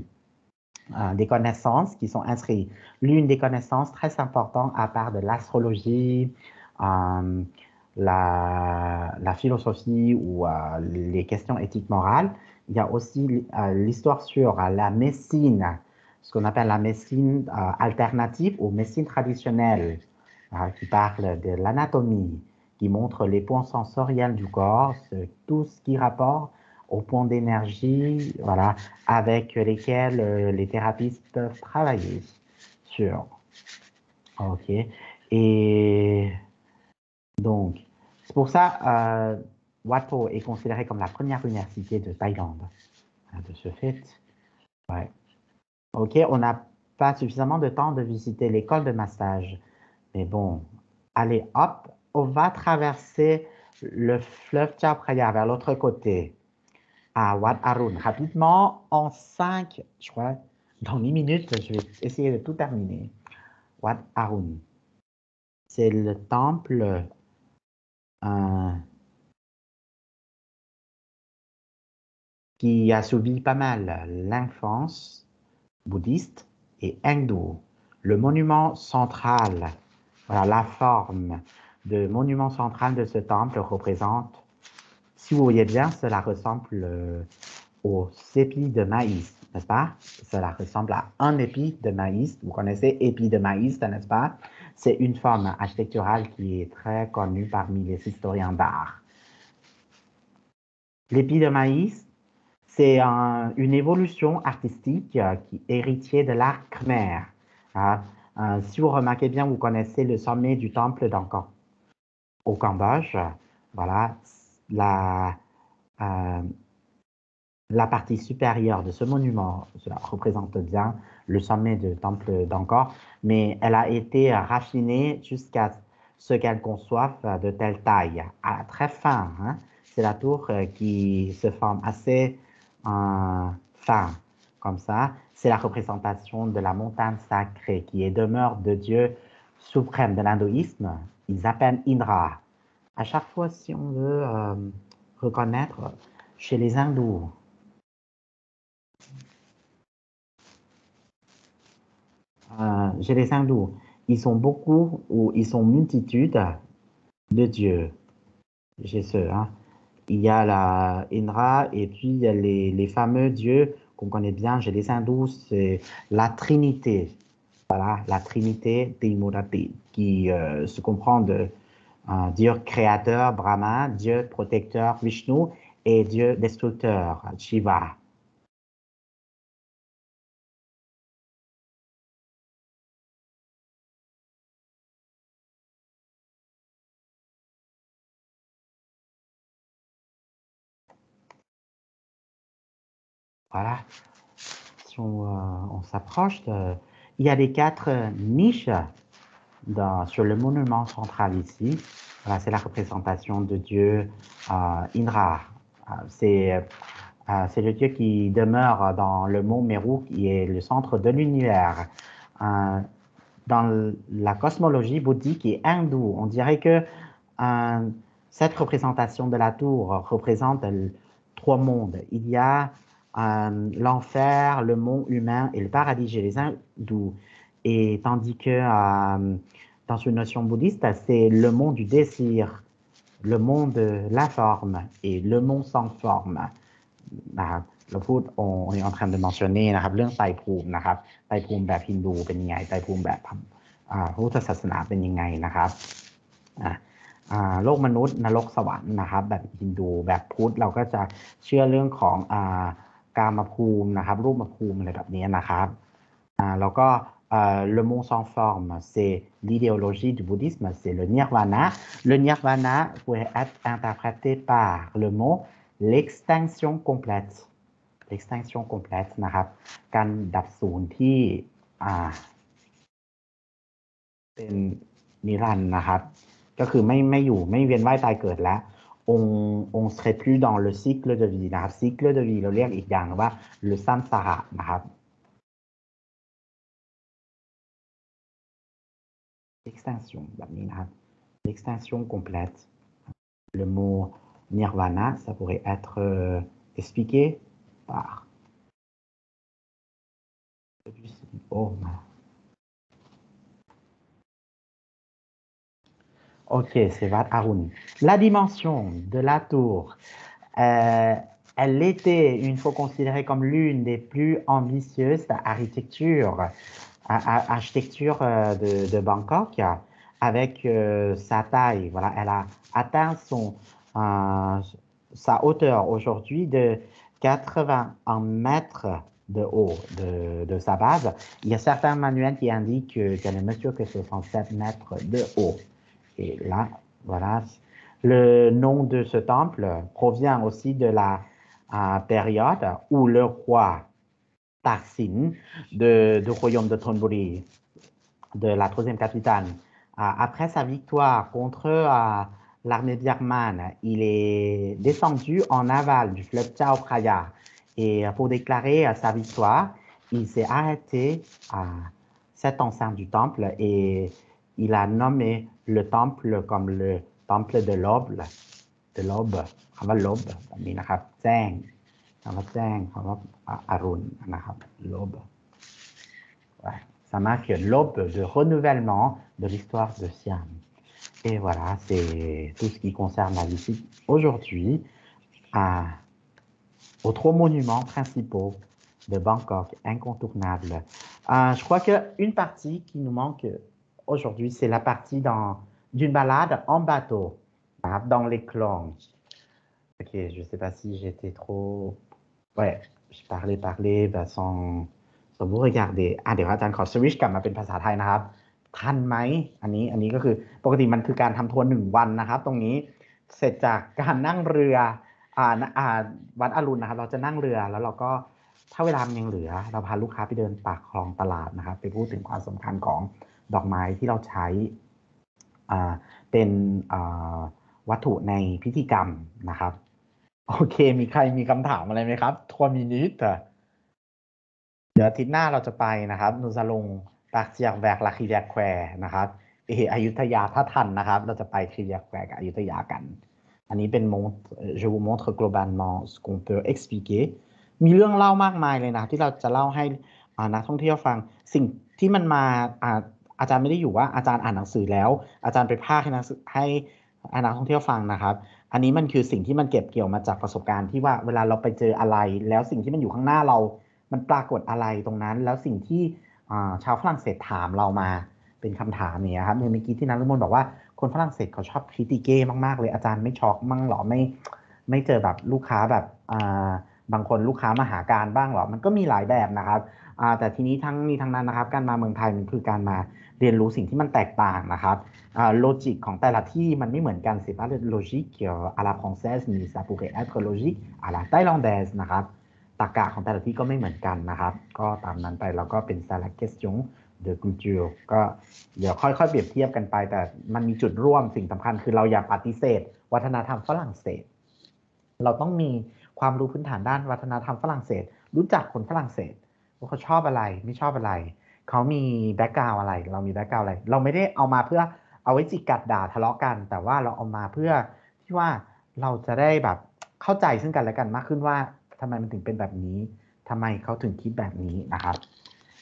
connaissances qui sont inscrites. L'une des connaissances très importantes, à part de l'astrologie, la philosophie ou les questions éthiques morales, il y a aussi l'histoire sur la médecine, ce qu'on appelle la médecine alternative ou médecine traditionnelle, qui parle de l'anatomie, qui montre les points sensoriels du corps, tout ce qui rapporte aux points d'énergie, voilà, avec lesquels les thérapeutes peuvent travailler sur. OK. Et donc, c'est pour ça, Wat Po est considéré comme la première université de Thaïlande. De ce fait, ouais. OK, on n'a pas suffisamment de temps de visiter l'école de massage. Mais bon, allez, hop, on va traverser le fleuve Chao Phraya vers l'autre côté, à Wat Arun. Rapidement, en 5, je crois, dans 10 minutes, je vais essayer de tout terminer. Wat Arun. C'est le temple qui a subi pas mal l'influence bouddhiste et hindoue. Le monument central, voilà, la forme de monument central de ce temple représente, si vous voyez bien, cela ressemble au épi de maïs, n'est-ce pas? Cela ressemble à un épi de maïs. Vous connaissez épi de maïs, n'est-ce pas? C'est une forme architecturale qui est très connue parmi les historiens d'art. L'épi de maïs, c'est une évolution artistique qui est héritier de l'art khmer. Si vous remarquez bien, vous connaissez le sommet du temple d'Angkor au Cambodge. Voilà, la partie supérieure de ce monument, cela représente bien le sommet du temple d'Angkor, mais elle a été raffinée jusqu'à ce qu'elle conçoive de telle taille, très fin. Hein? C'est la tour qui se forme assez fin, comme ça. C'est la représentation de la montagne sacrée qui est demeure de Dieu suprême de l'hindouisme. Ils appellent Indra. À chaque fois, si on veut reconnaître chez les hindous, chez les hindous, ils sont beaucoup ou ils sont multitudes de dieux. Chez ceux, hein. Il y a la Indra et puis il y a les fameux dieux qu'on connaît bien chez les hindous, c'est la Trinité. Voilà, la Trinité Trimurti, qui se comprend de Dieu créateur, Brahma, Dieu protecteur, Vishnu, et Dieu destructeur, Shiva. Voilà. Si on s'approche, il y a les 4 niches sur le monument central ici. Voilà, c'est la représentation de Dieu Indra. C'est le Dieu qui demeure dans le mont Meru, qui est le centre de l'univers. Dans la cosmologie bouddhique et hindoue, on dirait que cette représentation de la tour représente 3 mondes. Il y a l'enfer, le monde humain et le paradis chez les hindous. Et tandis que dans une notion bouddhiste, c'est le monde du désir, le monde de la forme et le monde sans forme. นะครับเราพูดon est en train de mentionner นะครับเรื่องไตรภูมินะครับไตรภูมิแบบฮินดูเป็นยังไงไตรภูมิแบบพระพุทธศาสนาเป็นยังไงนะครับโลกมนุษย์นรกสวรรค์นะครับแบบฮินดูแบบพุทธเราก็จะเชื่อเรื่องของกามภูมินะครับรูปภูมิอะไรแบบนี้นะครับแล้วก็le monde sans forme, c'est l'idéologie du bouddhisme, c'est le nirvana. Le nirvana pourrait être interprété par le mot l'extinction complète. L'extinction complète นะครับการดับศูนย์ที่เป็นนิรันดร์นะครับก็คือไม่อยู่ไม่เวียนว่ายตายเกิดแล้วon serait plus dans le cycle de vie นะครับ cycle de vie เราเรียกอีกอย่างว่า le samsara นะครับ extinction แบบนี้นะครับ l'extinction complète le mot nirvana ça pourrait être expliqué par Ok, c'est Vat Arun. La dimension de la tour, elle était une fois considérée comme l'une des plus ambitieuses architectures de Bangkok, avec sa taille. Voilà, elle a atteint sa hauteur aujourd'hui de 81 mètres de haut de sa base. Il y a certains manuels qui indiquent qu'elle ne mesure que 67 mètres de haut. Et là, voilà, le nom de ce temple provient aussi de la période où le roi Taksin du royaume de Thonburi, de la troisième capitale, après sa victoire contre l'armée birmane, il est descendu en aval du fleuve Chao Phraya. Et pour déclarer sa victoire, il s'est arrêté à cette enceinte du temple et il a nommé le temple comme le temple de l'aube,คำว่าลบแบบนี้นะครับแจ้งคำว่าแจ้งคำว่าอรุณนะครับลบ ça marque l'aube de renouvellement de l'histoire de Siam. Et voilà, c'est tout ce qui concerne la visite aujourd'hui aux 3 monuments principaux de Bangkok, incontournables. Je crois qu'une partie qui nous manque aujourd'hui, c'est la partie d'une balade en bateau, dans les Klong. Ok, je ne sais pas si j'étais trop... Ouais, je parlais sans vous regarder. เดี๋ยวอาจารย์ขอสวิชกลับมาเป็นภาษาไทยนะครับทันไหมอันนี้ก็คือปกติมันคือการทำทัวร์1 วันนะครับตรงนี้เสร็จจากการนั่งเรือวัดอรุณนะครับเราจะนั่งเรือแล้วเราก็ถ้าเวลามันยังเหลือเราพาลูกค้าไปเดินปากคลองตลาดนะครับไปพูดถึงความสำคัญของดอกไม้ที่เราใช้เป็นวัตถุในพิธีกรรมนะครับโอเคมีใครมีคำถามอะไรไหมครับ3 minutes เดี๋ยวอาทิตย์หน้าเราจะไปนะครับ nous allons partir vers la rivière Quai นะครับอยุธยาถ้าทันนะครับเราจะไป rivière Quai กับอยุธยากันอันนี้เป็น je vous montre globalement ce qu'on peut expliquer มีเรื่องเล่ามากมายเลยนะที่เราจะเล่าให้นักท่องเที่ยวฟังสิ่งที่มันมาอาจารย์ไม่ได้อยู่ว่าอาจารย์อ่านหนังสือแล้วอาจารย์ไปพากย์ให้นักท่องเที่ยวฟังนะครับอันนี้มันคือสิ่งที่มันเก็บเกี่ยวมาจากประสบการณ์ที่ว่าเวลาเราไปเจออะไรแล้วสิ่งที่มันอยู่ข้างหน้าเรามันปรากฏอะไรตรงนั้นแล้วสิ่งที่ชาวฝรั่งเศสถามเรามาเป็นคำถามเนี่ยครับเมื่อกี้ที่นฤมลบอกว่าคนฝรั่งเศสเขาชอบคริติเก้มากๆเลยอาจารย์ไม่ช็อกมั่งหรอไม่เจอแบบลูกค้าแบบบางคนลูกค้ามาหาการบ้างหรอมันก็มีหลายแบบนะครับแต่ทีนี้ทั้งนี้ทั้งนั้นนะครับการมาเมืองไทยมันคือการมาเรียนรู้สิ่งที่มันแตกต่างนะครับโลจิกของแต่ละที่มันไม่เหมือนกัน c'est pas logique à la française mais ça pourrait être logique à la thaïlandaise นะครับตรรกะของแต่ละที่ก็ไม่เหมือนกันนะครับก็ตามนั้นไปแล้วก็เป็น c'est la question de culture ก็เดี๋ยวค่อยๆเปรียบเทียบกันไปแต่มันมีจุดร่วมสิ่งสำคัญคือเราอย่าปฏิเสธวัฒนธรรมฝรั่งเศสเราต้องมีความรู้พื้นฐานด้านวัฒนธรรมฝรั่งเศสรู้จักคนฝรั่งเศสว่าเขาชอบอะไรไม่ชอบอะไรเขามีแบ็กกราวอะไรเรามีแบ็กกราวอะไรเราไม่ได้เอามาเพื่อเอาไว้จิกกัดด่าทะเลาะกันแต่ว่าเราเอามาเพื่อที่ว่าเราจะได้แบบเข้าใจซึ่งกันและกันมากขึ้นว่าทำไมมันถึงเป็นแบบนี้ทำไมเขาถึงคิดแบบนี้นะครับ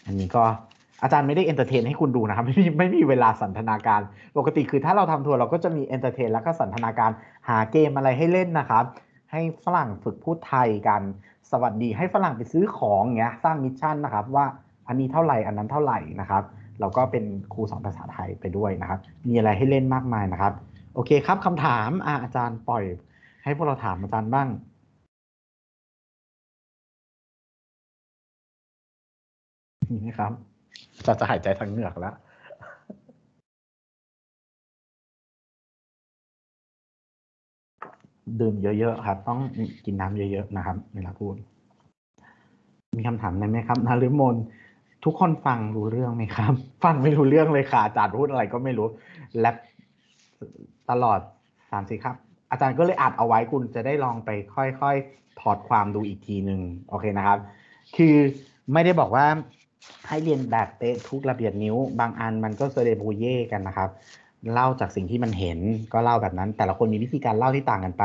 อันนี้ก็อาจารย์ไม่ได้เอนเตอร์เทนให้คุณดูนะครับไม่มีเวลาสันทนาการปกติคือถ้าเราทำทัวร์เราก็จะมีเอนเตอร์เทนแล้วก็สันทนาการหาเกมอะไรให้เล่นนะครับให้ฝรั่งฝึกพูดไทยกันสวัสดีให้ฝรั่งไปซื้อของเงี้ยสร้างมิชชั่นนะครับว่าอันนี้เท่าไหร่อันนั้นเท่าไหร่นะครับเราก็เป็นครูสอนภาษาไทยไปด้วยนะครับมีอะไรให้เล่นมากมายนะครับโอเคครับคำถามอาจารย์ปล่อยให้พวกเราถามอาจารย์บ้างนี่นะครับจะหายใจทางเหงือกแล้วดื่มเยอะๆครับต้องกินน้ำเยอะๆนะครับเวลาพูดมีคำถามอะไรไหมครับนฤมลทุกคนฟังรู้เรื่องไหมครับฟังไม่รู้เรื่องเลยค่ะอาจารย์พูดอะไรก็ไม่รู้และตลอด3-4ครับอาจารย์ก็เลยอัดเอาไว้คุณจะได้ลองไปค่อยๆถอดความดูอีกทีหนึ่งโอเคนะครับคือไม่ได้บอกว่าให้เรียนแบบเป๊ะทุกระเบียดนิ้วบางอันมันก็เซเรบูเย่กันนะครับเล่าจากสิ่งที่มันเห็นก็เล่าแบบนั้นแต่ละคนมีวิธีการเล่าที่ต่างกันไป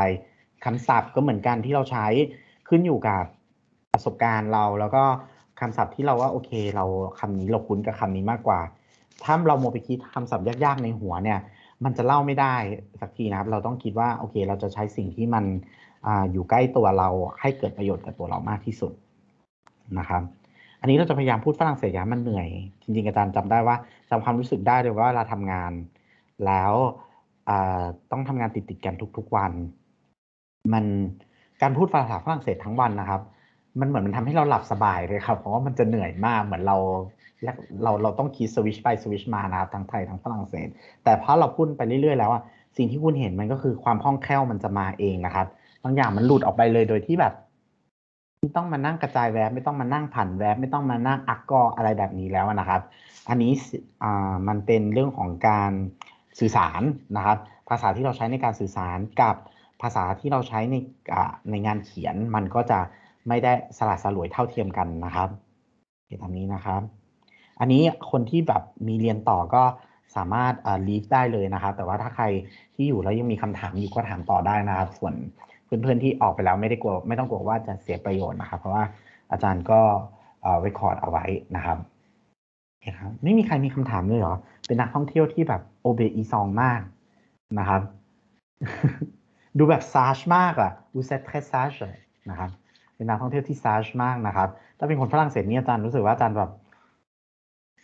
คำศัพท์ก็เหมือนกันที่เราใช้ขึ้นอยู่กับประสบการณ์เราแล้วก็คำศัพท์ที่เราว่าโอเคเราคำนี้เราคุ้นกับคำนี้มากกว่าถ้าเราโมไปคิดคำศัพท์ยากๆในหัวเนี่ยมันจะเล่าไม่ได้สักทีนะครับเราต้องคิดว่าโอเคเราจะใช้สิ่งที่มันอยู่ใกล้ตัวเราให้เกิดประโยชน์กับตัวเรามากที่สุดนะครับอันนี้เราจะพยายามพูดฝรั่งเศสอย่างมันเหนื่อยจริงๆอาจารย์จำได้ว่าจำความรู้สึกได้เลยว่าเวลาทำงานแล้วต้องทำงานติดกันทุกๆวันมันการพูดภาษาฝรั่งเศสทั้งวันนะครับมันเหมือนมันทำให้เราหลับสบายเลยครับเพราะว่ามันจะเหนื่อยมากเหมือนเราต้องคิดสวิชไปสวิชมานะครับทั้งไทยทั้งฝรั่งเศสแต่พอเราพูดไปเรื่อยๆแล้วอ่ะสิ่งที่คุณเห็นมันก็คือความคล่องแคล่วมันจะมาเองนะครับบางอย่างมันหลุดออกไปเลยโดยที่แบบไม่ต้องมานั่งกระจายแวบไม่ต้องมานั่งผันแวบไม่ต้องมานั่งอักกออะไรแบบนี้แล้วนะครับอันนี้มันเป็นเรื่องของการสื่อสารนะครับภาษาที่เราใช้ในการสื่อสารกับภาษาที่เราใช้ในงานเขียนมันก็จะไม่ได้สละสลวยเท่าเทียมกันนะครับเดี๋ยวทำนี้นะครับอันนี้คนที่แบบมีเรียนต่อก็สามารถลีฟได้เลยนะครับแต่ว่าถ้าใครที่อยู่แล้วยังมีคำถามอยู่ก็ถามต่อได้นะครับส่วนเพื่อนๆที่ออกไปแล้วไม่ได้กลัวไม่ต้องกลัวว่าจะเสียประโยชน์นะครับเพราะว่าอาจารย์ก็รีคอร์ดเอาไว้นะครับครับไม่มีใครมีคำถามเลยเหรอเป็นนักท่องเที่ยวที่แบบโอเบอีซองมากนะครับ ดูแบบซาจมากอ่ะอูเซตเทรซาจนะครับเป็นนักท่องเที่ยวที่ซาจมากนะครับถ้าเป็นคนฝรั่งเศสเนี่ยอาจารย์รู้สึกว่าอาจารย์แบบ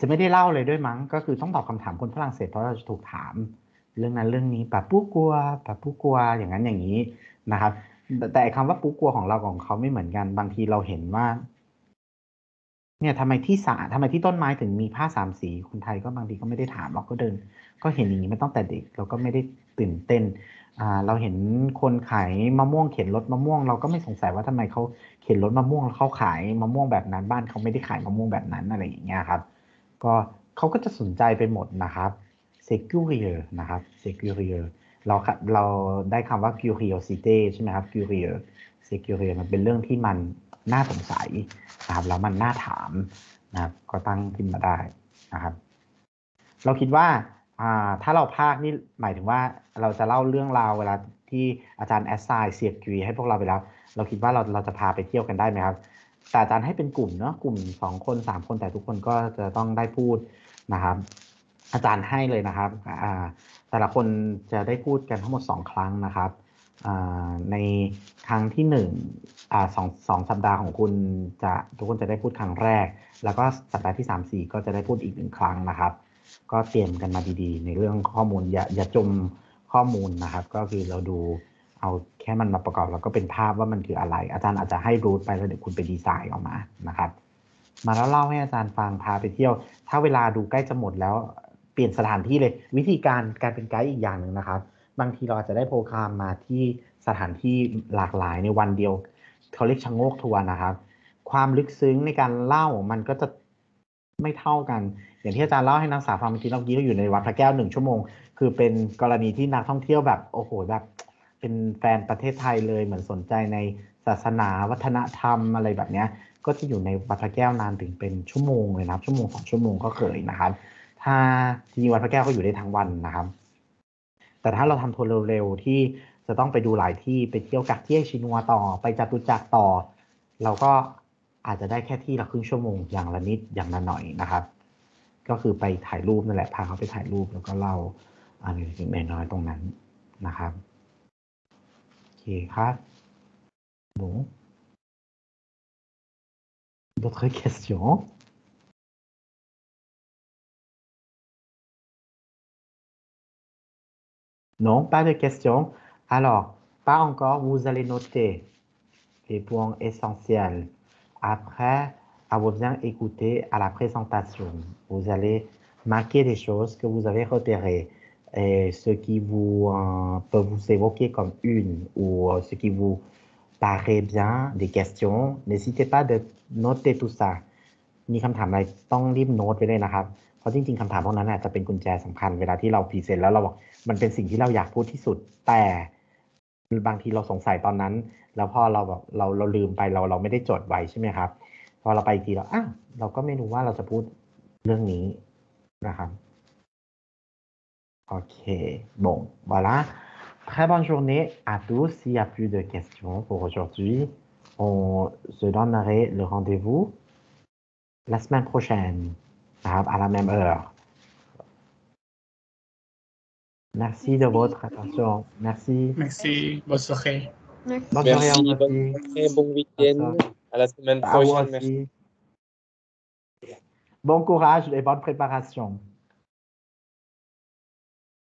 จะไม่ได้เล่าเลยด้วยมั้งก็คือต้องตอบคำถามคนฝรั่งเศสเพราะเราจะถูกถามเรื่องนั้นเรื่องนี้ปะปูกัวปะปูกัวอย่างนั้นอย่างนี้นะครับแต่คำว่าปูกัวของเราของเขาไม่เหมือนกันบางทีเราเห็นว่าเนี่ยทำไมที่ต้นไม้ถึงมีผ้า3 สีคนไทยก็บางทีก็ไม่ได้ถามเราก็เดินก็เห็นอย่างนี้มาตั้งแต่เด็กเราก็ไม่ได้ตื่นเต้นเราเห็นคนขายมะม่วงเข็นรถมะม่วงเราก็ไม่สงสัยว่าทำไมเขาเข็นรถมะม่วงแล้วเขาขายมะม่วงแบบนั้นบ้านเขาไม่ได้ขายมะม่วงแบบนั้นอะไรอย่างเงี้ยครับก็เขาก็จะสนใจไปหมดนะครับ curieux นะครับ curieux เราได้คำว่า curiosity ใช่ไหมครับ curieux curieux มันเป็นเรื่องที่มัน น่าสงสัยนะครับแล้วมันน่าถามนะครับก็ตั้งขึ้นมาได้นะครับเราคิดว่าถ้าเราพากนี่หมายถึงว่าเราจะเล่าเรื่องราวเวลาที่อาจารย์แอสไซน์circuitให้พวกเราไปแล้วเราคิดว่าเราจะพาไปเที่ยวกันได้ไหมครับแต่อาจารย์ให้เป็นกลุ่มเนาะกลุ่ม2 คน3 คนแต่ทุกคนก็จะต้องได้พูดนะครับอาจารย์ให้เลยนะครับแต่ละคนจะได้พูดกันทั้งหมด2 ครั้งนะครับในครั้งที่2 สัปดาห์ของคุณทุกคนจะได้พูดครั้งแรกแล้วก็สัปดาห์ที่3 4ก็จะได้พูดอีก1 ครั้งนะครับก็เตรียมกันมาดีๆในเรื่องข้อมูลอย่าจมข้อมูลนะครับก็คือเราดูเอาแค่มันมาประกอบแล้วก็เป็นภาพว่ามันคืออะไรอาจารย์อาจจะให้รูทไปแล้วเดี๋ยวคุณไปดีไซน์ออกมานะครับมาแล้วเล่าให้อาจารย์ฟังพาไปเที่ยวถ้าเวลาดูใกล้จะหมดแล้วเปลี่ยนสถานที่เลยวิธีการเป็นไกด์อีกอย่างหนึ่งนะครับบางทีเราอาจจะได้โปรแกรมมาที่สถานที่หลากหลายในวันเดียวเขาเรียกชะโงกทัวร์นะครับความลึกซึ้งในการเล่ามันก็จะไม่เท่ากันอย่างที่อาจารย์เล่าให้นักศึกษาฟังเมื่อกี้เราอยู่ในวัดพระแก้ว1 ชั่วโมงคือเป็นกรณีที่นักท่องเที่ยวแบบโอ้โหแบบเป็นแฟนประเทศไทยเลยเหมือนสนใจในศาสนาวัฒนธรรมอะไรแบบนี้ก็จะอยู่ในวัดพระแก้วนานถึงเป็นชั่วโมงเลยนะครับ1-2 ชั่วโมงก็เคยนะครับถ้าจริงๆวัดพระแก้วก็อยู่ได้ทั้งวันนะครับแต่ถ้าเราทำทัวร์เร็วๆที่จะต้องไปดูหลายที่ไปเที่ยวกักเที่ยงชินัวต่อไปจตุจักรต่อเราก็อาจจะได้แค่ที่ละครึ่งชั่วโมงอย่างละนิดอย่างละหน่อยนะครับก็คือไปถ่ายรูปนั่นแหละพาเขาไปถ่ายรูปแล้วก็เล่าอะไรเล็กๆน้อยๆตรงนั้นนะครับโอเคครับbon d'autres questions Non, pas de questions. Alors, pas encore, vous allez noter les points essentiels. Après avoir bien écouté à la présentation, vous allez marquer des choses que vous avez repérées et ce qui vous peut vous évoquer comme une ou ce qui vous paraît bien, des questions. N'hésitez pas de noter tout ça. มีคำถามอะไรต้องรีบโน้ตไว้เลยนะครับเพราะจริงๆคำถามพวกนั้นอาจจะเป็นกุญแจสำคัญเวลาที่เราพรีเซนต์แล้วเราบอกมันเป็นสิ่งที่เราอยากพูดที่สุดแต่บางทีเราสงสัยตอนนั้นแล้วพอเราแบบเราลืมไปเราไม่ได้จดไว้ใช่ไหมครับพอเราไปอีกทีเราก็ไม่รู้ว่าเราจะพูดเรื่องนี้นะครับโอเค bon voilà très bonne journée à tous s'il n'y a plus de questions pour aujourd'hui on se donnerait le rendez-vous la semaine prochaine à la même heure. Merci de votre attention. Merci. Merci, bonne soirée. Bonne soirée à Merci, vous bonne aussi. soirée, bon week-end. À la semaine À vous prochaine. Merci. aussi. Bon courage et bonne préparation.